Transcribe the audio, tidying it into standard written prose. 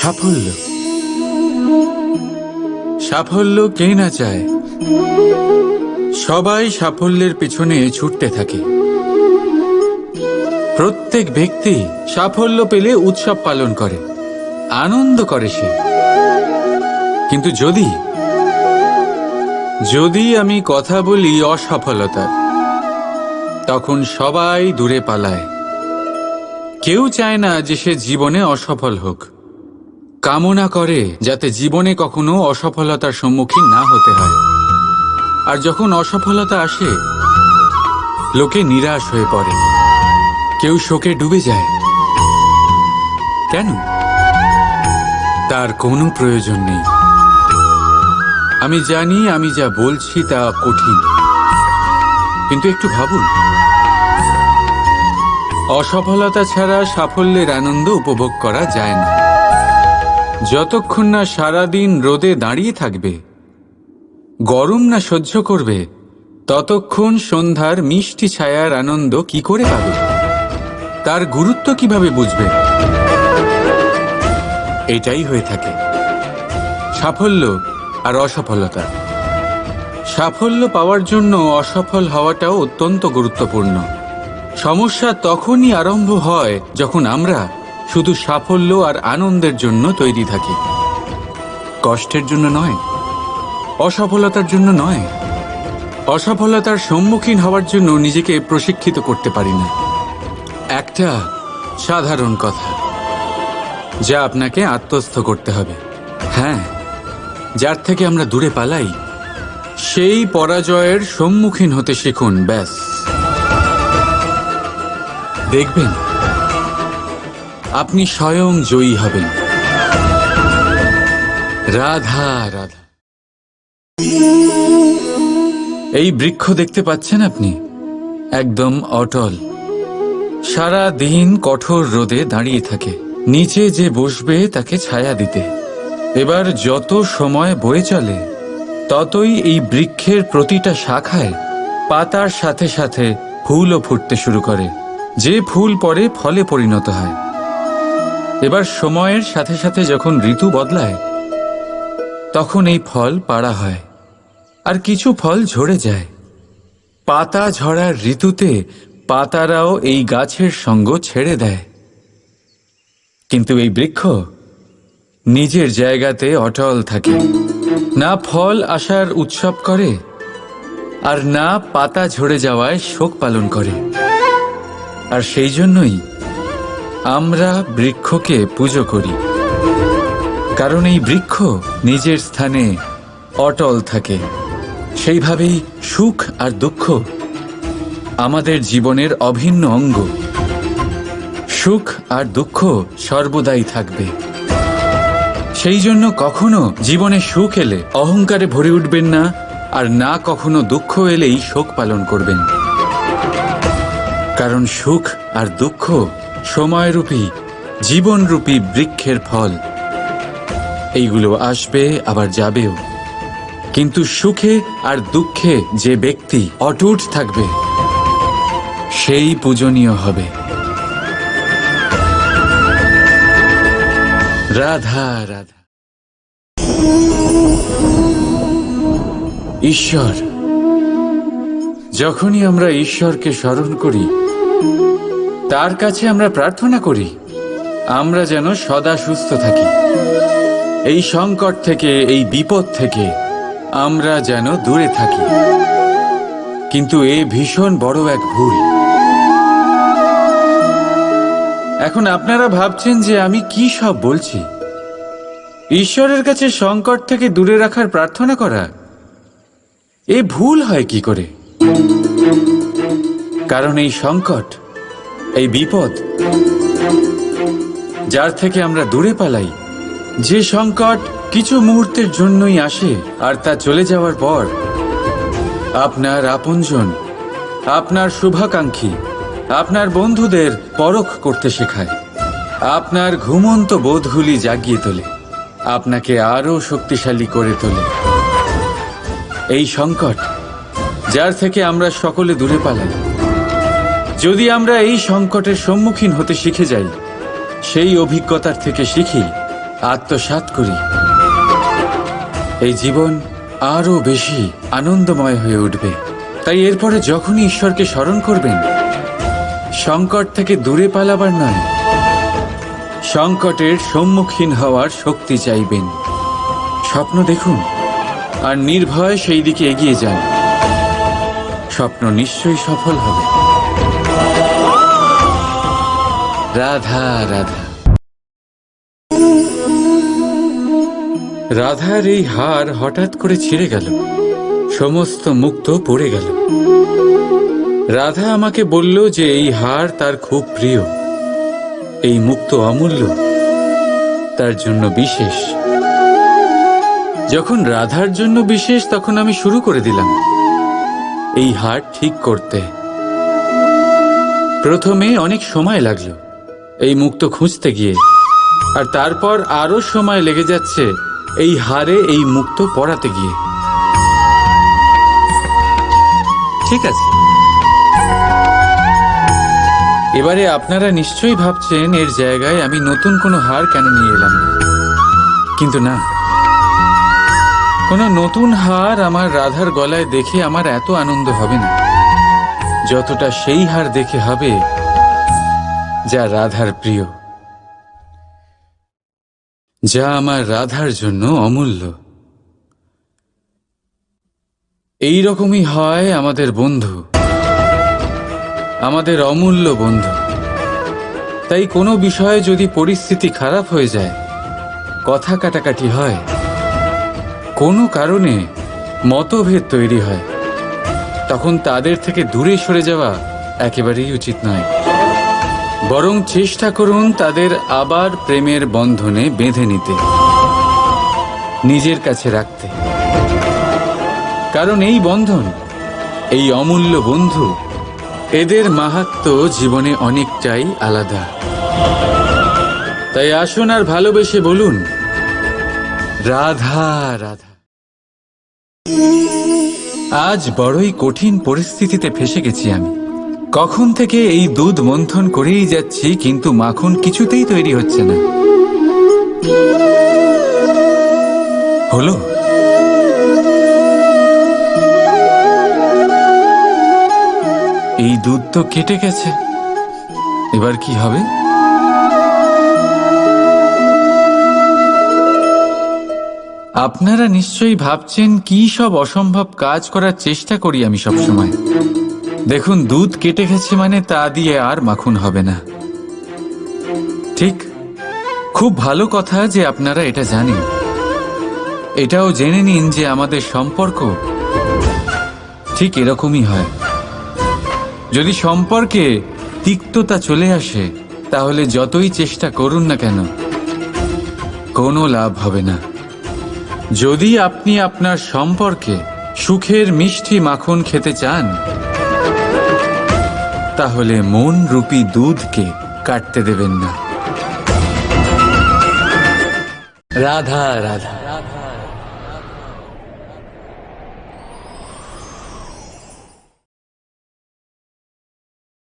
সাফল্য সাফল্য কে না চায়? সবাই সাফল্যের পিছনে ছুটতে থাকে। প্রত্যেক ব্যক্তি সাফল্য পেলে উৎসব পালন করে, আনন্দ করে সে। কিন্তু যদি আমি কথা বলি অসফলতার, তখন সবাই দূরে পালায়। কেউ চায় না যে সে জীবনে অসফল হোক, কামনা করে যাতে জীবনে কখনো অসফলতার সম্মুখীন না হতে হয়। আর যখন অসফলতা আসে, লোকে নিরাশ হয়ে পড়ে, কেউ শোকে ডুবে যায়। কেন? তার কোনো প্রয়োজন নেই। আমি জানি আমি যা বলছি তা কঠিন, কিন্তু একটু ভাবুন, অসফলতা ছাড়া সাফল্যের আনন্দ উপভোগ করা যায় না। যতক্ষণ না সারাদিন রোদে দাঁড়িয়ে থাকবে, গরম না সহ্য করবে, ততক্ষণ সন্ধ্যার মিষ্টি ছায়ার আনন্দ কি করে পাবে? তার গুরুত্ব কিভাবে বুঝবে? এটাই হয়ে থাকে সাফল্য আর অসফলতা। সাফল্য পাওয়ার জন্য অসফল হওয়াটাও অত্যন্ত গুরুত্বপূর্ণ। সমস্যা তখনই আরম্ভ হয় যখন আমরা শুধু সাফল্য আর আনন্দের জন্য তৈরি থাকি, কষ্টের জন্য নয়, অসফলতার জন্য নয়। অসফলতার সম্মুখীন হওয়ার জন্য নিজেকে প্রশিক্ষিত করতে পারি না। একটা সাধারণ কথা যা আপনাকে আত্মস্থ করতে হবে। হ্যাঁ, যার থেকে আমরা দূরে পালাই, সেই পরাজয়ের সম্মুখীন হতে শিখুন। ব্যাস, দেখবেন আপনি স্বয়ং জয়ী হবেন। রাধা রাধা। এই বৃক্ষ দেখতে পাচ্ছেন আপনি? একদম অটল, সারা দিন কঠোর রোদে দাঁড়িয়ে থাকে, নিচে যে বসবে তাকে ছায়া দিতে। এবার যত সময় বয়ে চলে, ততই এই বৃক্ষের প্রতিটা শাখায় পাতার সাথে সাথে ফুলও ফুটতে শুরু করে, যে ফুল পরে ফলে পরিণত হয়। এবার সময়ের সাথে সাথে যখন ঋতু বদলায়, তখন এই ফল পাড়া হয় আর কিছু ফল ঝরে যায়। পাতা ঝরার ঋতুতে পাতারাও এই গাছের সঙ্গ ছেড়ে দেয়, কিন্তু এই বৃক্ষ নিজের জায়গাতে অটল থাকে। না ফল আসার উৎসব করে, আর না পাতা ঝরে যাওয়ায় শোক পালন করে। আর সেই জন্যই আমরা বৃক্ষকে পুজো করি, কারণ এই বৃক্ষ নিজের স্থানে অটল থাকে। সেইভাবেই সুখ আর দুঃখ আমাদের জীবনের অভিন্ন অঙ্গ। সুখ আর দুঃখ সর্বদাই থাকবে। সেই জন্য কখনো জীবনে সুখ এলে অহংকারে ভরে উঠবেন না, আর না কখনো দুঃখ এলেই শোক পালন করবেন। কারণ সুখ আর দুঃখ সময়রূপী, জীবনরূপী বৃক্ষের ফল। এইগুলো আসবে আবার যাবেও, কিন্তু সুখে আর দুঃখে যে ব্যক্তি অটুট থাকবে, সেই পূজনীয় হবে। রাধা রাধা। ঈশ্বর, যখনই আমরা ঈশ্বরকে স্মরণ করি, তার কাছে আমরা প্রার্থনা করি আমরা যেন সদা সুস্থ থাকি, এই সংকট থেকে, এই বিপদ থেকে আমরা যেন দূরে থাকি। কিন্তু এ ভীষণ বড় এক ভুল। এখন আপনারা ভাবছেন যে আমি কি সব বলছি। ঈশ্বরের কাছে সংকট থেকে দূরে রাখার প্রার্থনা করা, এ ভুল হয় কি করে? কারণ এই সংকট, এই বিপদ যার থেকে আমরা দূরে পালাই, যে সংকট কিছু মুহূর্তের জন্যই আসে আর তা চলে যাওয়ার পর আপনার আপনজন, আপনার শুভাকাঙ্ক্ষী, আপনার বন্ধুদের পরখ করতে শেখায়, আপনার ঘুমন্ত বোধগুলি জাগিয়ে তোলে, আপনাকে আরো শক্তিশালী করে তোলে। এই সংকট যার থেকে আমরা সকলে দূরে পালাই, যদি আমরা এই সংকটের সম্মুখীন হতে শিখে যাই, সেই অভিজ্ঞতার থেকে শিখি আত্মসাৎ করি, এই জীবন আরো বেশি আনন্দময় হয়ে উঠবে। তাই এরপরে যখনই ঈশ্বরকে স্মরণ করবেন, সংকট থেকে দূরে পালাবার নয়, সংকটের সম্মুখীন হওয়ার শক্তি চাইবেন। স্বপ্ন দেখুন আর নির্ভয় সেই দিকে এগিয়ে যান। স্বপ্ন নিশ্চয়ই সফল হবে। রাধা রাধা। রাধার এই হার হঠাৎ করে ছিঁড়ে গেল, সমস্ত মুক্তো পড়ে গেল। রাধা আমাকে বলল যে এই হার তার খুব প্রিয়, এই মুক্তো অমূল্য, তার জন্য বিশেষ। যখন রাধার জন্য বিশেষ, তখন আমি শুরু করে দিলাম এই হার ঠিক করতে। প্রথমে অনেক সময় লাগলো এই মুক্তো খুঁজতে গিয়ে, আর তারপর আরো সময় লেগে যাচ্ছে এই হারে এই মুক্তো পড়াতে গিয়ে। ঠিক আছে, এবারে আপনারা নিশ্চয়ই ভাবছেন এর জায়গায় আমি নতুন কোনো হার কেন নিয়ে এলাম না। কিন্তু না, কোনো নতুন হার আমার রাধার গলায় দেখে আমার এত আনন্দ হবে না, যতটা সেই হার দেখে হবে যা রাধার প্রিয়, যা আমার রাধার জন্য অমূল্য। এই রকমই হয় আমাদের বন্ধু, আমাদের অমূল্য বন্ধু। তাই কোনো বিষয়ে যদি পরিস্থিতি খারাপ হয়ে যায়, কথা কাটাকাটি হয়, কোনো কারণে মতভেদ তৈরি হয়, তখন তাদের থেকে দূরে সরে যাওয়া একেবারেই উচিত নয়। বরং চেষ্টা করুন তাদের আবার প্রেমের বন্ধনে বেঁধে নিতে, নিজের কাছে রাখতে। কারণ এই বন্ধন, এই অমূল্য বন্ধু, এদের মাহাত্ম্য জীবনে অনেকটাই আলাদা। তাই আসুন আর ভালোবেসে বলুন, রাধা রাধা। আজ বড়ই কঠিন পরিস্থিতিতে ফেসে গেছি আমি। কখন থেকে এই দুধ মন্থন করেই যাচ্ছি, কিন্তু মাখন কিছুতেই তৈরি হচ্ছে না। হলো? এই দুধ তো কেটে গেছে, এবার কি হবে? আপনারা নিশ্চয়ই ভাবছেন কি সব অসম্ভব কাজ করার চেষ্টা করি আমি সবসময়। দেখুন, দুধ কেটে গেছে মানে তা দিয়ে আর মাখন হবে না। ঠিক, খুব ভালো কথা যে আপনারা এটা জানেন। এটাও জেনে নিন যে আমাদের সম্পর্ক ঠিক এরকমই হয়। যদি সম্পর্কে তিক্ততা চলে আসে, তাহলে যতই চেষ্টা করুন না কেন, কোনো লাভ হবে না। যদি আপনি আপনার সম্পর্কে সুখের মিষ্টি মাখন খেতে চান, তাহলে মন রূপী দুধকে কাটতে দেবেন না। রাধা রাধা।